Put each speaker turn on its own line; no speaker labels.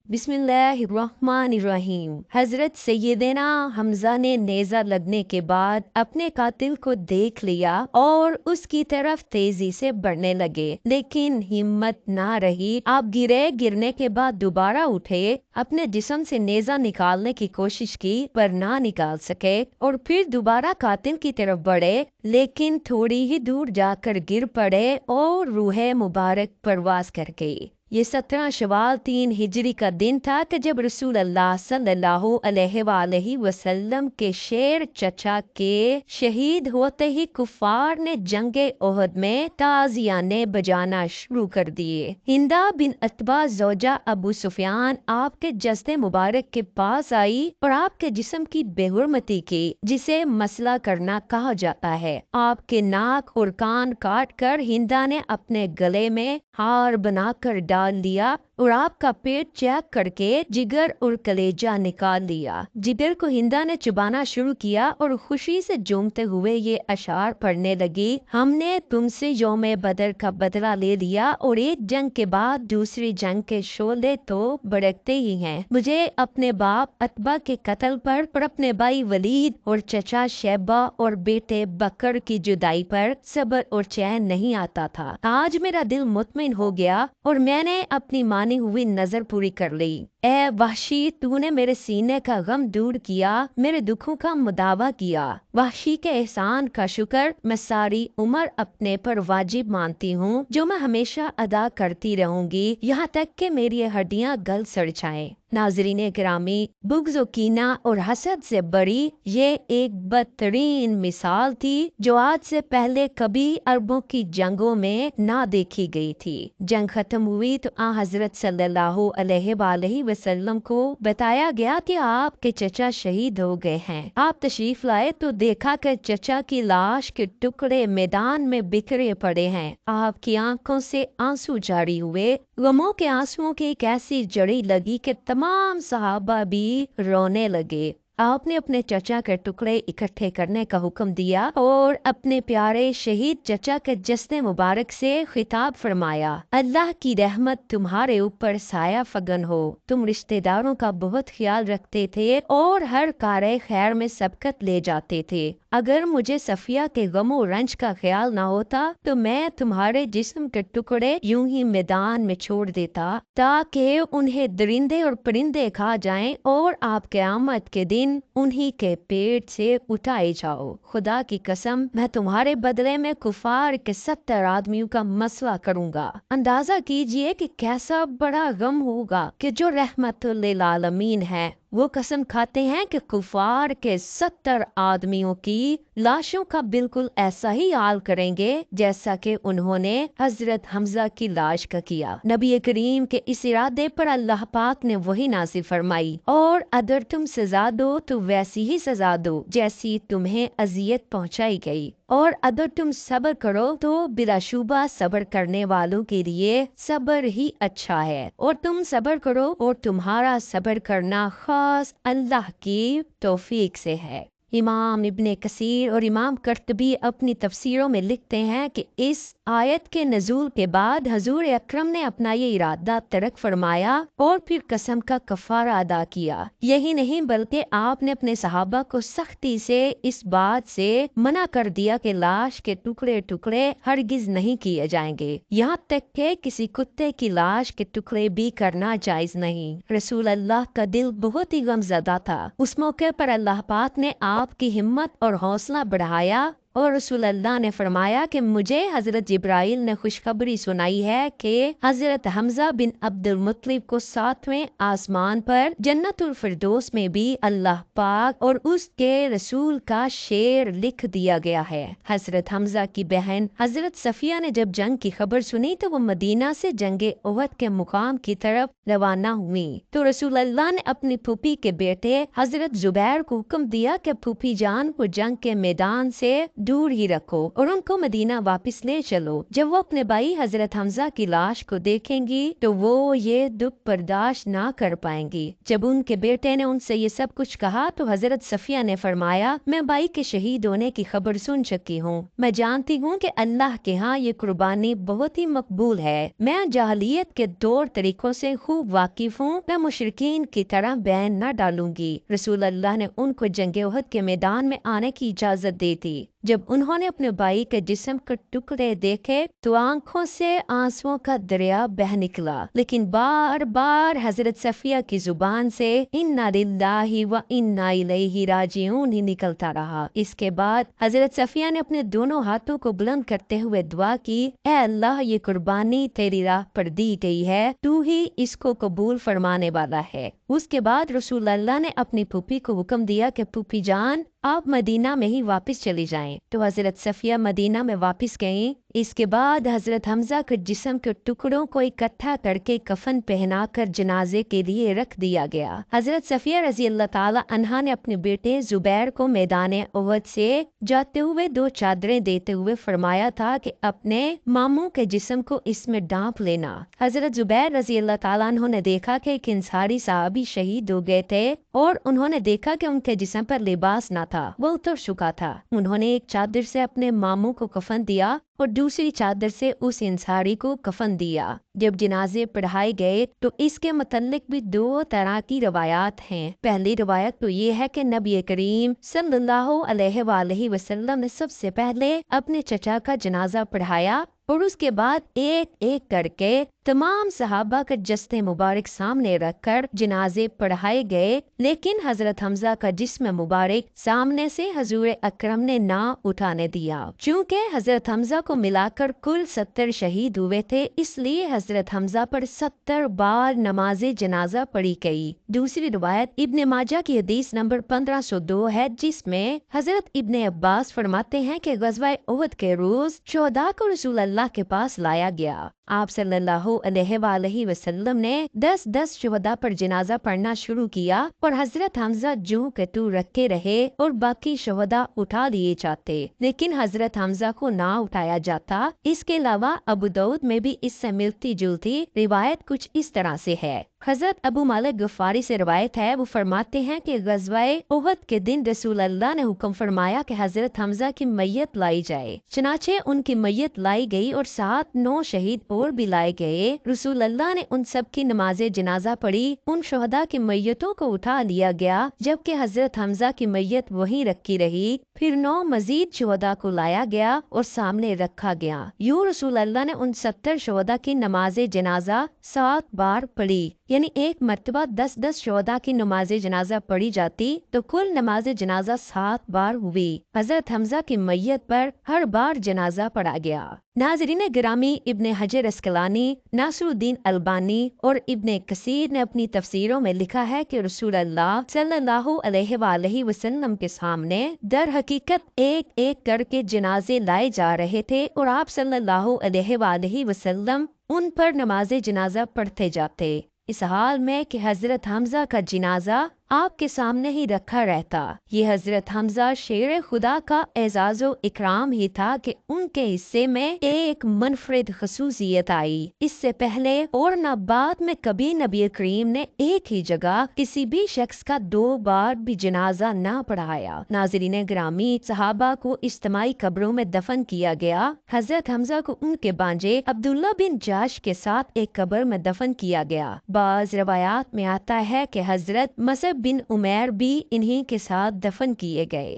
बिस्मिल्लाहिर्रहमानिर्रहीम। हजरत सैयदना हमजा ने नेजा लगने के बाद अपने कातिल को देख लिया और उसकी तरफ तेजी से बढ़ने लगे, लेकिन हिम्मत ना रही। आप गिरने के बाद दोबारा उठे, अपने जिस्म से नेजा निकालने की कोशिश की पर ना निकाल सके और फिर दोबारा कातिल की तरफ बढ़े, लेकिन थोड़ी ही दूर जाकर गिर पड़े और रूह मुबारक परवास कर गई। ये 17 शवाल 3 हिजरी का दिन था कि जब रसूल अल्लाह सल्लल्लाहु अलैहि वसल्लम के शेर चचा के शहीद होते ही कुफार ने जंगे ओहद में ताजियाने बजाना शुरू कर दिए। हिंदा बिन अतबा जोजा अबू सुफियान आपके जस्ते मुबारक के पास आई और आपके जिस्म की बेहुरमती की, जिसे मसला करना कहा जाता है। आपके नाक और कान काट कर हिंदा ने अपने गले में हार बनाकर डाल लिया और आपका पेट चेक करके जिगर और कलेजा निकाल लिया। जिगर को हिंदा ने चुबाना शुरू किया और खुशी से झूमते हुए ये अशार पढ़ने लगी, हमने तुमसे यौमे बदर का बदला ले लिया और एक जंग के बाद दूसरी जंग के शोले तो भड़कते ही हैं। मुझे अपने बाप अतबा के कत्ल पर और अपने भाई वलीद और चचा शैबा और बेटे बकर की जुदाई पर सब्र और चैन नहीं आता था। आज मेरा दिल मुतमिन हो गया और मैंने अपनी मानी हुई नजर पूरी कर ली। ए वहशी, तूने मेरे सीने का गम दूर किया, मेरे दुखों का मुदावा किया। वहशी के एहसान का शुक्र मैं सारी उम्र अपने पर वाजिब मानती हूँ, जो मैं हमेशा अदा करती रहूंगी, यहाँ तक कि मेरी हड्डियाँ गल सड़ जाएं। नाजरीन गिरामी, बुग़्ज़ और कीना और हसद से बड़ी ये एक बदतरीन मिसाल थी जो आज से पहले कभी अरबों की जंगों में ना देखी गई थी। जंग खत्म हुई तो हजरत सल्लल्लाहु अलैहि वसल्लम को बताया गया कि आपके चचा शहीद हो गए हैं। आप तशरीफ लाए तो देखा कि चचा की लाश के टुकड़े मैदान में बिखरे पड़े हैं। आपकी आंखों से आंसू जारी हुए। गमों के आंसुओं की एक ऐसी जड़ी लगी कि तमाम सहाबा भी रोने लगे। आपने अपने चचा के टुकड़े इकट्ठे करने का हुक्म दिया और अपने प्यारे शहीद चचा के जस्ते मुबारक से खिताब फरमाया, अल्लाह की रहमत तुम्हारे ऊपर साया फगन हो। तुम रिश्तेदारों का बहुत ख्याल रखते थे और हर कार्य खैर में सबकत ले जाते थे। अगर मुझे सफिया के गमो रंज का ख्याल ना होता तो मैं तुम्हारे जिस्म के टुकड़े यूं ही मैदान में छोड़ देता ताकि उन्हें दरिंदे और परिंदे खा जाएं और आप क़यामत के दिन उन्हीं के पेट से उठाए जाओ। खुदा की कसम, मैं तुम्हारे बदले में कुफार के 70 आदमियों का मसला करूंगा। अंदाजा कीजिए कि कैसा बड़ा गम होगा कि जो रहमतुल लिल आलमीन है वो कसम खाते हैं कि कुफार के 70 आदमियों की लाशों का बिल्कुल ऐसा ही हाल करेंगे जैसा कि उन्होंने हजरत हमजा की लाश का किया। नबी करीम के इस इरादे पर अल्लाह पाक ने वही नाज़िल फरमाई, और अगर तुम सजा दो तो वैसी ही सजा दो जैसी तुम्हें अजियत पहुंचाई गई, और अगर तुम सब्र करो तो बिलाशुबा सब्र करने वालों के लिए सब्र ही अच्छा है। और तुम सब्र करो और तुम्हारा सब्र करना खास अल्लाह की तौफीक से है। इमाम इब्ने कसीर और इमाम कर्तबी अपनी तफसीरों में लिखते हैं कि इस आयत के नजूल के बाद हजूर अकरम ने अपना ये इरादा तर्क फरमाया और फिर कसम का कफारा अदा किया। यही नहीं बल्कि आपने अपने सहाबा को सख्ती से इस बात से मना कर दिया कि लाश के टुकड़े टुकड़े हरगिज नहीं किए जाएंगे, यहाँ तक कि किसी कुत्ते की लाश के टुकड़े भी करना जायज नहीं। रसूल अल्लाह का दिल बहुत ही गमज़दा था। उस मौके पर अल्लाह पाक ने आपकी हिम्मत और हौसला बढ़ाया और रसूल अल्लाह ने फरमाया कि मुझे हजरत जिब्राइल ने खुशखबरी सुनाई है कि हजरत हमजा बिन अब्दुल मुत्तलिब को 7वें आसमान पर जन्नतुल फिरदौस में भी अल्लाह पाक और उसके रसूल का शेर लिख दिया गया है। हजरत हमजा की बहन हजरत सफिया ने जब जंग की खबर सुनी तो वो मदीना से जंगे ओहद के मुकाम की तरफ रवाना हुई। तो रसूल अल्लाह ने अपनी फूफी के बेटे हजरत जुबैर को हुक्म दिया कि फूफी जान को जंग के मैदान से दूर ही रखो और उनको मदीना वापस ले चलो। जब वो अपने भाई हजरत हमजा की लाश को देखेंगी तो वो ये दुख बर्दाश्त ना कर पाएंगी। जब उनके बेटे ने उनसे ये सब कुछ कहा तो हजरत सफिया ने फरमाया, मैं भाई के शहीद होने की खबर सुन चुकी हूँ। मैं जानती हूँ कि अल्लाह के यहाँ ये कुर्बानी बहुत ही मकबूल है। मैं जाहलियत के तौर तरीकों से खूब वाकिफ हूँ। मैं मुशरिकीन की तरह बैन न डालूंगी। रसूल अल्लाह ने उनको जंग उहद के मैदान में आने की इजाजत दे दी। जब उन्होंने अपने भाई के जिस्म के टुकड़े देखे तो आंखों से आंसुओं का दरिया बह निकला, लेकिन बार बार हजरत सफिया की जुबान से इन्ना लिल्लाहि व इन्ना इलैहि राजिऊन ही निकलता रहा। इसके बाद हजरत सफिया ने अपने दोनों हाथों को बुलंद करते हुए दुआ की, ऐ अल्लाह, ये कुर्बानी तेरी राह पर दी गई है, तू ही इसको कबूल फरमाने वाला है। उसके बाद रसूल अल्लाह ने अपनी फूफी को हुक्म दिया कि फूफी जान, आप मदीना में ही वापस चली जाएं। तो हजरत सफिया मदीना में वापस गईं। इसके बाद हजरत हमजा के जिस्म के टुकड़ों को इकट्ठा करके कफन पहनाकर जनाजे के लिए रख दिया गया। हजरत सफिया रजी अल्लाह ताला अन्हा ने अपने बेटे जुबैर को मैदान उहद से जाते हुए 2 चादरें देते हुए फरमाया था कि अपने मामू के जिस्म को इसमें ढांप लेना। हजरत जुबैर रजी अल्लाह ताला अन्हु ने देखा कि एक अंसारी साहबी शहीद हो गए थे और उन्होंने देखा कि उनके जिस्म पर लिबास ना था, वो उतर चुका था। उन्होंने एक चादर से अपने मामू को कफन दिया और दूसरी चादर से उस इंसारी को कफन दिया। जब जनाजे पढ़ाए गए तो इसके मुतल्लिक भी 2 तरह की रवायात हैं। पहली रवायत तो ये है कि नबी करीम सल्लल्लाहु अलैहि वसल्लम ने सबसे पहले अपने चचा का जनाजा पढ़ाया और उसके बाद एक एक करके तमाम सहाबा का जस्ते मुबारक सामने रखकर जनाजे पढ़ाए गए, लेकिन हजरत हमजा का जिस्म मुबारक सामने से हजूर अकरम ने ना उठाने दिया। चूँकि हजरत हमजा को मिलाकर कुल 70 शहीद हुए थे, इसलिए हजरत हमजा पर 70 बार नमाज जनाजा पढ़ी गई। दूसरी रिवायत इब्ने माजा की हदीस नंबर 1502 है, जिसमें हजरत इब्ने अब्बास फरमाते हैं कि गज़वा उहद के रोज शुहदा को रसूल अल्लाह के पास लाया गया। आप सल्लल्लाहु अलैहि वसल्लम ने 10-10 शुहदा पर जनाजा पढ़ना शुरू किया और हजरत हमजा जू के तू रखे रहे और बाकी शुहदा उठा लिए जाते, लेकिन हजरत हमजा को ना उठाया जाता। इसके अलावा अबू दाऊद में भी इससे मिलती जुलती रिवायत कुछ इस तरह से है। हजरत अबू मालिक गफारी से रवायत है, वो फरमाते हैं कि गज़वाए उहद के दिन रसूल अल्लाह ने हुक्म फरमाया कि हजरत हमजा की मैयत लाई जाए। चनाचे उनकी मैयत लाई गई और 7-9 शहीद और भी लाए गए। रसूल अल्लाह ने उन सब की नमाजे जनाजा पढ़ी। उन शुहदा की मैयतों को उठा लिया गया, जबकि हजरत हमजा की मैयत वहीं रखी रही। फिर 9 मजीद शुहदा को लाया गया और सामने रखा गया। यूं रसूल अल्लाह ने उन 70 शुहदा की नमाजे जनाजा 7 बार पढ़ी, यानी एक मरतबा 10-10 शुहदा की नमाज जनाजा पढ़ी जाती तो कुल नमाज जनाजा 7 बार हुई। हजरत हमजा की मैयत पर हर बार जनाजा पढ़ा गया। नाज़रीन गिरामी, इब्ने हजर अस्कलानी, नासरुद्दीन अलबानी और इब्ने कसीर ने अपनी तफसीरों में लिखा है कि रसूल अल्लाह सल्लल्लाहु अलैहि वसल्लम के सामने दर हकीकत एक एक करके जनाजे लाए जा रहे थे और आप सल्लल्लाहु अलैहि वसल्लम उन पर नमाज जनाजा पढ़ते जाते। इस हाल में कि हजरत हमजा का जनाजा आपके सामने ही रखा रहता। ये हजरत हमजा शेर खुदा का एजाज़ो इकराम ही था कि उनके हिस्से में एक मुनफरिद खसूसियत आई। इससे पहले और न बाद में कभी नबी करीम ने एक ही जगह किसी भी शख्स का 2 बार भी जनाजा ना पढ़ाया। नाज़रीन ग्रामी, सहाबा को इज्तिमाई कब्रों में दफन किया गया। हजरत हमजा को उनके बांजे अब्दुल्ला बिन जाश के साथ एक कब्र में दफन किया गया। बाज़ रवायात में आता है कि हजरत मसअब बिन उमैर भी इन्हीं के साथ दफन किए गए।